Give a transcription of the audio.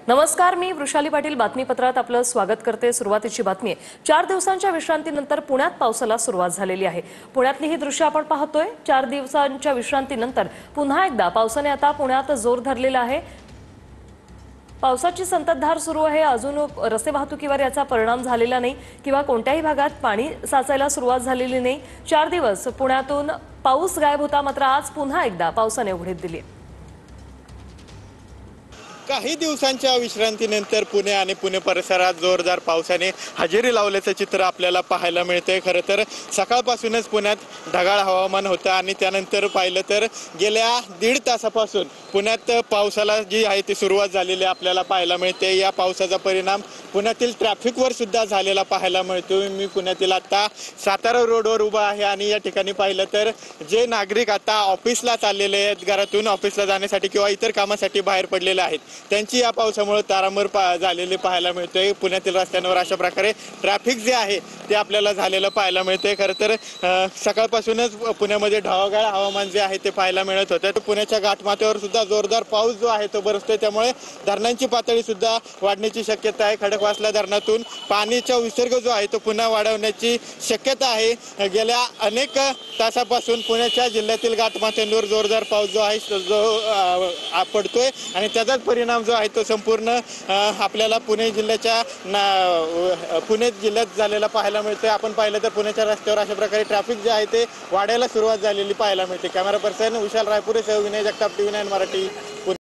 नमस्कार, मी वृषाली पाटील बातमीपत्रात आपलं स्वागत करते। सुरुवातीची बातमी आहे। 4 दिवसांच्या विश्रांतीनंतर पुण्यात पावसाला सुरुवात झालेली आहे। पुण्यातली ही दृश्य आपण पाहतोय। 4 दिवसांच्या विश्रांतीनंतर पुन्हा एकदा पावसाने आता पुण्यात जोर धरलेला आहे। पावसाची संततधार सुरू आहे। अजून रस्ते वाहतुकीवर याचा परिणाम झालेला नाही किंवा कोणत्याही भागात पाणी साचायला सुरुवात झालेली नाही। 4 दिवस पुण्यातून पाऊस गायब होता, मात्र आज पुन्हा एकदा पावसाने उघडीप दिली। काही दिवसांच्या विश्रांतीनंतर पुणे आणि पुणे परिसरात जोरदार पावसाने हजेरी लावल्याचं चित्र आपल्याला पाहायला मिळते। खरं तर सकाळपासूनच पुण्यात ढगाळ हवामान होतं आणि त्यानंतर पाहिलं तर गेल्या 1.5 तासापासून पुण्यात पावसाला जी आहे ती सुरुवात झालेली आपल्याला पाहायला मिळते। या पावसाचा परिणाम पुण्यातील ट्रॅफिकवर सुद्धा झालेला पाहायला मिळतो। मी पुण्यातील आता सातारा रोडवर उभा आहे आणि या ठिकाणी पाहिलं तर जे नागरिक आता ऑफिसला चाललेले आहेत, घरातून ऑफिसला जाण्यासाठी किंवा इतर कामासाठी बाहेर पडलेले आहेत, त्यांची या पावसामुळे तारांबळ झालेली पाहायला मिळते। पुण्यातील रस्त्यांवर अशा प्रकारे ट्रॅफिक जे आहे ते आपल्याला झालेलं पाहायला मिळते। खरं तर सकाळपासूनच पुण्यामध्ये ढगाळ हवामान जे आहे ते पाहायला मिळत होतं। पुण्याच्या घाटमाथ्यावर सुद्धा जोरदार पाऊस जो आहे तो बरसतोय, त्यामुळे धरणांची पातळी सुद्धा वाढण्याची शक्यता आहे। खडकवासला धरणातून पाण्याचा विसर्ग जो आहे तो पुन्हा वाढवण्याची शक्यता आहे। गेल्या अनेक तासापासून पुण्याच्या जिल्ह्यातील घाटमाथ्यांवर जोरदार पाऊस जो आहे जो पडतोय आणि त्याचाच परिणाम जो आहे तो संपूर्ण आपल्याला पुणे जिल्ह्यात झालेला पाहायला मिळतोय। आपण पाहिलं तर पुण्याच्या रस्त्यावर अशा प्रकारे ट्रॅफिक जे आहे ते वाढायला सुरुवात झालेली पाहायला मिळते। कॅमेरा पर्सन विशाल रायपुरे सह विनय जगताप, TV9 मराठी,